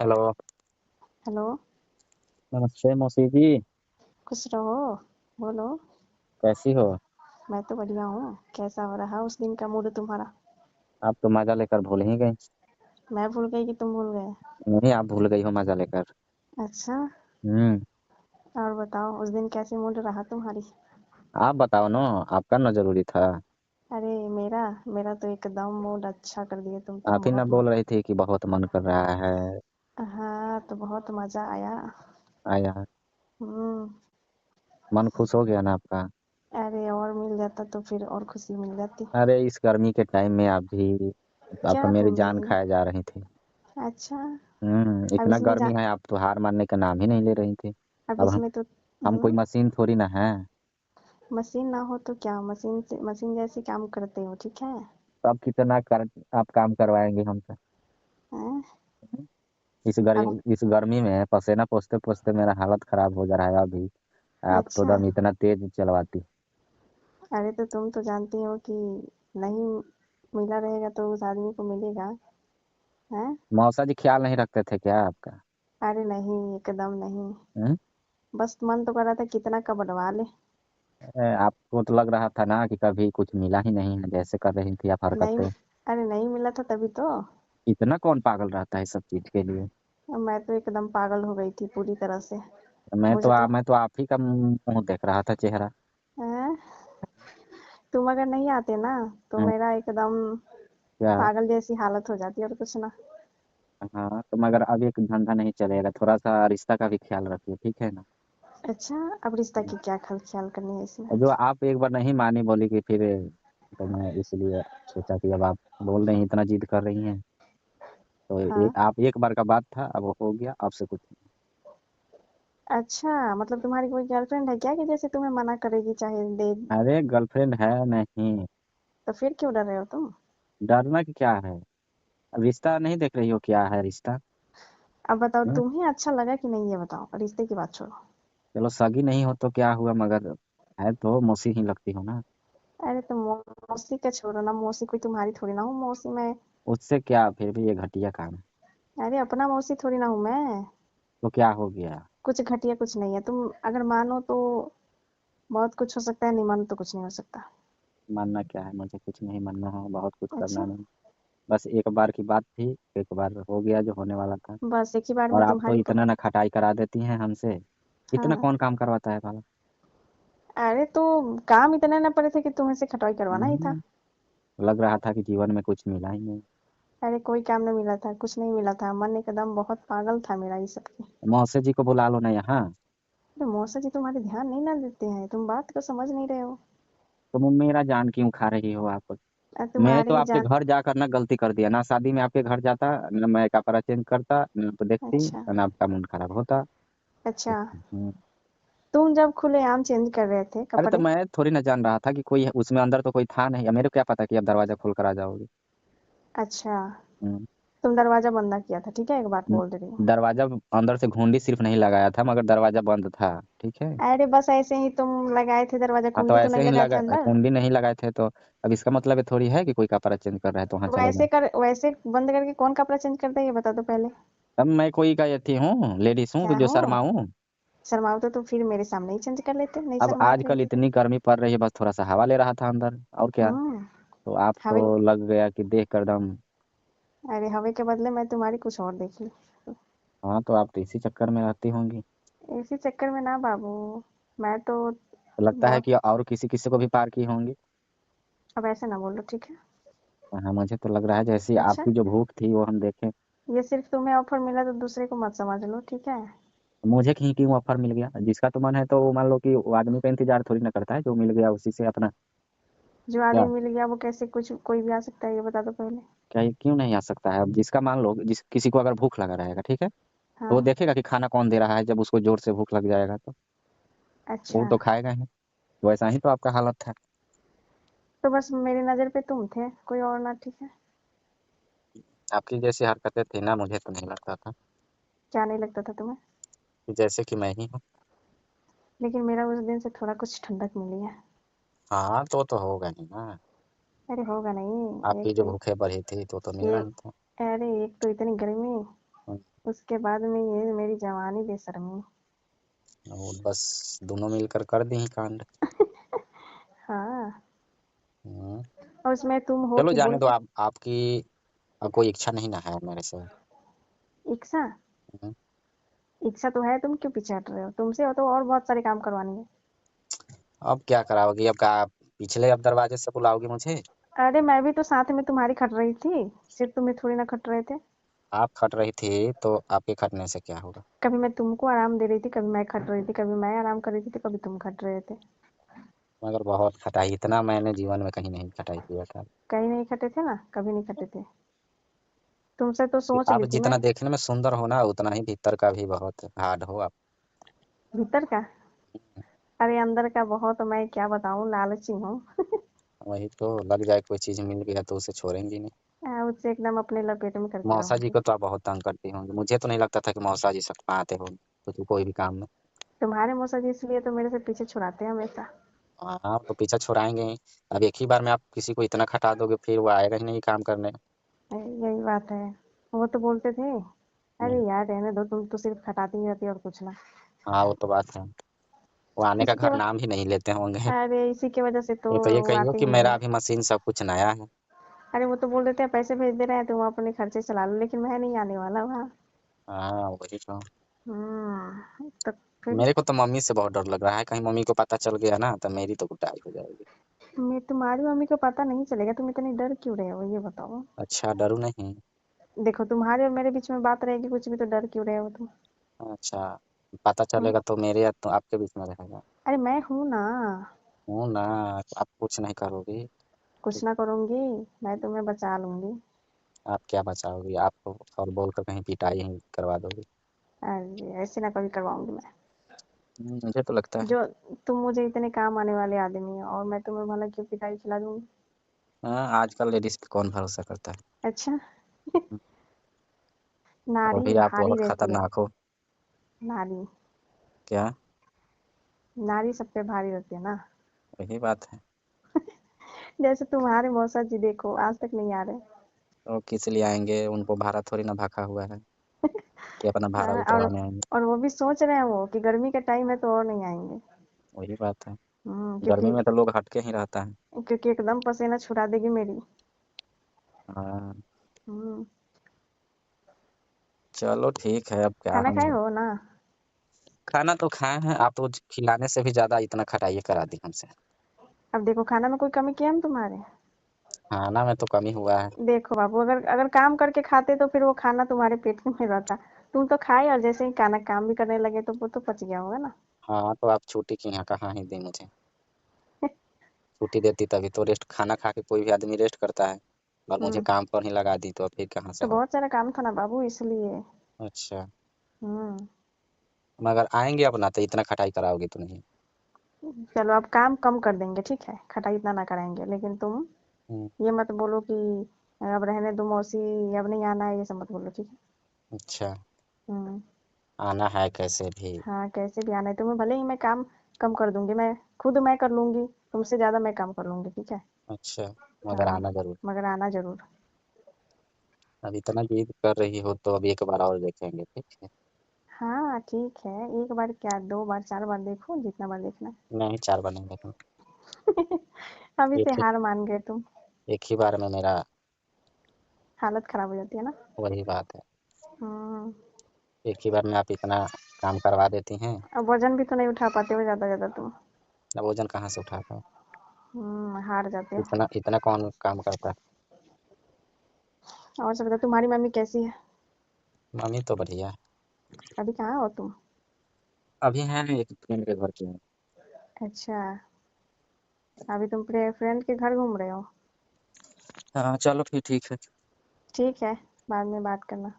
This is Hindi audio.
हेलो। हेलो। नमस्ते मौसी जी। खुश रहो। बोलो। कैसी हो? मैं तो बढ़िया हूँ। कैसा हो रहा उस दिन का मूड तुम्हारा? आप तो मजा लेकर भूल ही गई। मैं भूल गई कि तुम भूल गए? नहीं, आप भूल गई हो मजा लेकर। अच्छा। हम्म। और बताओ उस दिन कैसे मूड रहा तुम्हारी? आप बताओ ना। आपका ना जरूरी था। अरे मेरा मेरा तो एकदम मूड अच्छा कर दिए तुम तो आप ही ना बहुत बोल रही थी कि बहुत मन कर रहा है। हाँ तो बहुत मजा आया। आया। हम्म। मन खुश हो गया ना आपका? अरे और मिल जाता तो फिर और खुशी मिल जाती। अरे इस गर्मी के टाइम में आप भी। आपका क्या मेरी बोल जान रही हो? खाए जा रही थी। अच्छा। अब इतना इसमें गर्मी है, आप तो हार मानने का नाम ही नहीं ले रही थी। अब अब इसमें तो हम कोई मशीन थोड़ी ना है। मशीन ना हो तो क्या, मशीन जैसे काम करते हो, ठीक है? तो अब कितना कर आप काम करवाएंगे हमसे? हैं? अब इस गर्मी में पसीना पोंछते पोंछते मेरा हालत खराब हो जा रहा है अभी। आप तो अच्छा। दम इतना तेज चलवाती। अरे तो तुम तो जानती हो कि नहीं मिला रहेगा तो उस आदमी को मिलेगा। हैं? मौसा जी ख्याल नहीं रखते थे क्या आपका? अरे नहीं, एकदम नहीं। हम्म? बस मन तो कर रहा था कितना का बनवा ले। आपको तो लग रहा था ना कि कभी कुछ मिला ही नहीं है, जैसे कर रही थी आप नहीं। हरकतें। अरे नहीं मिला था तभी तो। इतना कौन पागल रहता है इस सब चीज के लिए? मैं तो एकदम पागल हो गई थी पूरी तरह से। मुझे तो मैं तो आप ही का मुंह देख रहा था, चेहरा। हैं? तुम अगर नहीं आते ना तो हैं? मेरा एकदम क्या? पागल जैसी हालत हो जाती और कुछ ना। हाँ तो मगर अब एक धंधा नहीं चलेगा, थोड़ा सा रिश्ता का भी ख्याल रखिए, ठीक है ना? अच्छा। अब रिश्ता की क्या ख्याल करनी है इसमें? जो आप एक बार नहीं मानी, बोली कि फिर, तो मैं इसलिए सोचा कि अब आप बोल रही हैं, इतना जिद कर रही हैं, तो हाँ। आप एक बार का बात था, अब वो हो गया, आपसे कुछ नहीं। अच्छा, मतलब तुम्हारी कोई गर्लफ्रेंड है क्या कि जैसे तुम्हें मना करेगी चाहे दे? अरे गर्लफ्रेंड है नहीं। तो फिर क्यों डर रहे हो तुम? डरना की क्या है? अब रिश्ता नहीं देख रही हो क्या है रिश्ता? अब बताओ हम्म? तुम्हें अच्छा लगा कि नहीं, ये बताओ, रिश्ते की बात छोड़ो। चलो सगी नहीं हो तो क्या हुआ, मगर है तो मौसी ही लगती हो ना। अरे तो मौसी का छोड़ो ना, मौसी कोई तुम्हारी थोड़ी ना हूँ मौसी मैं। उससे क्या, फिर भी ये घटिया काम है। अरे अपना मौसी थोड़ी ना हूँ मैं। तो क्या हो गया? कुछ घटिया कुछ नहीं है, तुम अगर मानो तो बहुत कुछ हो सकता है, नहीं मानो तो कुछ नहीं हो सकता। मानना क्या है, मुझे कुछ नहीं मानना है, बहुत कुछ करना अच्छा। नहीं। बस एक बार की बात थी, एक बार हो गया जो होने वाला था। बस एक ही बार और में आप तो तुम्हारी इतना ना खटाई करा देती हैं हमसे। इतना हाँ। कौन काम करवाता है भला? अरे तो काम इतने न पड़े थे कि तुम्हें से खटवाई करवाना ही था। हम्म, लग रहा था कि जीवन में कुछ मिला ही नहीं। अरे कोई काम नहीं मिला था, कुछ नहीं मिला था, मन एकदम बहुत पागल था मेरा ये सब की। मौसे जी को बुला लो ना यहाँ। अरे मौसा जी तुम्हारे ध्यान नहीं ना देते हैं, तुम बात को समझ नहीं रहे हो। तो मेरा जान क्यों खा रही हो आप? मैं तो तुम्हारे आपके जान। घर जाकर ना गलती कर दिया ना, शादी में आपके घर जाता ना, मैं कपड़ा चेंज करता ना, तो देखती अच्छा। ना आपका मूड खराब होता। अच्छा। हम्म। तुम जब खुलेआम चेंज कर रहे थे अरे तो कपड़े। मैं थोड़ी ना जान रहा था कि कोई उसमें अंदर तो कोई था नहीं, अब मेरे को क्या पता कि अब दरवाजा खोल कर आ जाओगे। अच्छा। हम्म। तुम दरवाजा बंद ना किया था, ठीक है, एक बात न- बोल दे रही हूँ। दरवाजा अंदर से घुंडी सिर्फ नहीं लगाया था, मगर दरवाजा बंद था। ठीक है। अरे बस ऐसे ही तुम लगाए थे दरवाजा, हाँ तो कुंडी तो ऐसे नहीं ही लगाए थे लगा, अंदर। कुंडी नहीं लगाए थे तो अब इसका मतलब ये थोड़ी है कि कोई कपड़ा चेंज कर रहा है तो वहाँ चले जाए। वैसे बंद करके कौन कपड़ा चेंज करता है ये बता दो पहले। अब मैं कोई का यथी हूँ, लेडीज हूँ कि क्या जो हो? शर्माऊँ? शर्माओ तो फिर मेरे सामने ही चेंज कर लेते, नहीं अब शर्मा रही आजकल थी तो। इतनी गर्मी पड़ रही है, बस थोड़ा सा हवा ले रहा था अंदर, और क्या। हम्म। तो आपको हवे लग गया कि देख कर दम। अरे हवे के बदले मैं तुम्हारी कुछ और देख ली। हाँ तो आप तो इसी चक्कर में रहती होंगी। इसी चक्कर में ना बाबू। मैं तो तो लगता है बहुत। कि और किसी किसी को भी पार की होंगी। अब ऐसे ना बोलो, ठीक है? हाँ मुझे तो लग रहा है जैसी अच्छा। आपकी जो भूख थी वो हम देखें। ये सिर्फ तुम्हें ऑफर मिला तो दूसरे को मत समझ लो, ठीक है? मुझे कहीं क्यों ऑफर मिल गया, जिसका तो मन है तो मान लो कि वो आदमी का इंतजार थोड़ी ना करता है, जो मिल गया उसी से अपना। जो क्या? आदमी मिल गया वो कैसे कुछ कोई भी आ सकता है, ये बता दो पहले। क्या ये क्यों नहीं आ सकता है? अब जिसका मान लो, जिस किसी को अगर भूख लगा रहेगा, ठीक है, तो वो हाँ। देखेगा कि खाना कौन दे रहा है, जब उसको जोर से भूख लग जाएगा तो वो अच्छा। तो खाएगा ही। वैसा ही तो आपका हालत था। तो बस मेरी नजर पे तुम थे, कोई और ना, ठीक है? आपकी जैसी हरकतें थी ना, मुझे तो नहीं लगता था क्या नहीं लगता था तुम्हें? कि जैसे कि मैं ही हूँ। लेकिन मेरा उस दिन से थोड़ा कुछ ठंडक मिली है। हाँ तो होगा नहीं ना। अरे होगा नहीं, आपकी जो भूखे बढ़ी थी तो मिलना ही था। अरे एक तो इतनी गर्मी, उसके बाद में ये मेरी जवानी बेशर्मी। और बस दोनों मिलकर कर दी ही कांड। हाँ, हम्म, और उसमें तुम हो चलो कि जाने बोल दो। के। आपकी अब कोई इच्छा नहीं ना है मेरे से। इच्छा हम्म, इच्छा तो है, तुम क्यों पीछे हट रहे हो? तुमसे हो तो और बहुत सारे काम करवानी है। अब क्या कराओगी? अब का पिछले अब दरवाजे से बुलाओगी मुझे? अरे मैं भी तो साथ में तुम्हारी खट रही थी, सिर्फ तुम्हें थोड़ी ना खट रहे थे। आप खट रही थी तो आपके खटने से क्या होगा? कभी मैं तुमको आराम दे रही थी, कभी मैं खट रही थी, कभी मैं आराम कर रही थी, तो कभी तुम खट रहे थे। मगर बहुत खटाई, इतना मैंने जीवन में कहीं नहीं खटाई किया था। कहीं नहीं खटे थे ना, कभी नहीं खटे थे। तुमसे तो कि सोच आप ली थी जितना मैं। देखने में सुंदर हो ना, उतना ही भीतर का भी बहुत हार्ड हो आप। भीतर का? अरे अंदर का बहुत, मैं क्या बताऊं, लालची हूँ। वही तो, लग जाए कोई चीज मिल गया तो उसे छोड़ेंगी नहीं। उससे एकदम अपने लपेट में करके मौसा जी रहूंगी। को तो आप बहुत तंग करती होंगी, मुझे तो नहीं लगता था कि मौसा जी सक पाते होंगे कुछ कोई भी काम में। तुम्हारे मौसा जी इसलिए तो मेरे से पीछे छुड़ाते हैं हमेशा। हाँ तो पीछा छुड़ाएंगे ही। अब एक ही बार में आप किसी को इतना खटा दोगे, फिर वो आएगा ही नहीं काम करने। यही बात है। वो तो बोलते थे, अरे हम्म, यार रहने दो, तुम तो सिर्फ खटाती ही रहती हो और कुछ ना। हाँ वो तो बात है। वो आने का इसी के घर वजह नाम भी नहीं लेते होंगे। अरे इसी के वजह से तो ये कहिए वो कहिए आते कि ही मेरा नहीं। अभी मशीन सब कुछ नया है। अरे वो तो बोल देते हैं पैसे भेज दे रहे हैं, तुम अपने खर्चे चला लो, लेकिन मैं नहीं आने वाला वहाँ। हाँ वही तो। तो फिर मेरे को तो मम्मी से बहुत डर लग रहा है, कहीं मम्मी को पता चल गया ना तो मेरी तो कुटाई हो जाएगी। मैं तुम्हारी मम्मी को पता नहीं चलेगा, तुम इतनी डर क्यों रहे हो ये बताओ। अच्छा डरू नहीं? देखो तुम्हारे और मेरे बीच में बात रहेगी कुछ भी, तो डर क्यों रहे हो तुम? अच्छा, पता हम्म, चलेगा तो मेरे या तो आपके बीच में रहेगा। अरे मैं हूं ना। हूँ ना, आप कुछ नहीं करोगी। कुछ ना करूंगी, मैं तुम्हें बचा लूंगी। आप क्या बचाओगी? आपको और बोलकर कहीं पिटाई ही करवा दोगी। अरे ऐसे ना कभी करवाऊंगी मैं। मुझे तो लगता है। जो तुम मुझे इतने काम आने वाले आदमी हो, और मैं तुम्हें भला क्यों पिटाई खिला दूंगी? हाँ आजकल लेडीज पे कौन भरोसा करता है। अच्छा। हम्म, और नारी भी आप भारी बहुत रहती है। खतरनाक हो। नारी क्या? नारी सब पे भारी रहती है ना। वही बात है। जैसे तुम्हारे मौसा जी देखो, आज तक नहीं आ रहे। तो किस लिए आएंगे? उनको भाड़ा थोड़ी ना भागा हुआ है कि अपना भाड़ा हाँ, उतरवाने आएंगे। और वो भी सोच रहे हैं वो कि गर्मी का टाइम है तो और नहीं आएंगे। वही बात है। गर्मी क्योंकि में तो लोग हटके ही रहता है। क्योंकि एकदम पसीना छुड़ा देगी मेरी। हाँ हम्म चलो ठीक है, अब क्या खाना हम। खाए हो ना? खाना तो खाए हैं, आप तो खिलाने से भी ज्यादा इतना खटाइए करा दी हमसे। अब देखो, खाना में कोई कमी किया हम तुम्हारे? खाना में तो कमी हुआ है। देखो बाबू, अगर अगर काम करके खाते तो फिर वो खाना तुम्हारे पेट में रहता। तुम तो खाए, और जैसे ही खाना काम भी करने लगे तो वो तो पच गया होगा ना। हाँ तो आप छुट्टी की यहाँ कहाँ ही दी मुझे। छुट्टी देती तभी तो, रेस्ट खाना खा के कोई भी आदमी रेस्ट करता है। और मुझे हम्म काम पर ही लगा दी तो फिर कहाँ से तो हो। बहुत सारा काम था ना बाबू, इसलिए। अच्छा, हम्म मगर आएंगे अपना तो इतना खटाई कराओगे तो नहीं। चलो अब काम कम कर देंगे, ठीक है, खटाई इतना ना कराएंगे, लेकिन तुम हम्म, ये मत बोलो कि अब रहने दो मौसी, अब नहीं आना है, ये सब मत बोलो, ठीक है। अच्छा, हम्म आना है कैसे भी। हाँ, कैसे भी आना है तुम्हें, भले ही मैं काम कम कर दूंगी, मैं खुद मैं कर लूंगी, तुमसे ज्यादा मैं काम कर लूंगी, ठीक है। अच्छा, मगर हाँ, आना जरूर। मगर आना जरूर। अब इतना जिद कर रही हो तो अब एक बार और देखेंगे, ठीक है। हाँ ठीक है, एक बार क्या, दो बार, चार बार देखो, जितना बार देखना नहीं, 4 बार नहीं देखेंगे। है। अभी से एक ही हार मान गए तुम। एक ही बार में मेरा। हालत खराब हो जाती है ना। वही बात है। हम्म एक ही बार में आप इतना काम करवा देती हैं। अब वजन भी तो नहीं उठा पाते हो ज्यादा ज्यादा तुम। अब वजन कहाँ से उठा पाए? हार जाते हो। इतना इतना कौन काम करता है। और सब बताओ, तुम्हारी मम्मी कैसी है? मम्मी तो बढ़िया है। अभी कहाँ हो तुम? अभी हैं एक फ्रेंड के घर पे हैं। अच्छा, अभी तुम अपने फ्रेंड के घर घूम रहे हो? हाँ चलो फिर ठीक है। ठीक है, बाद में बात करना।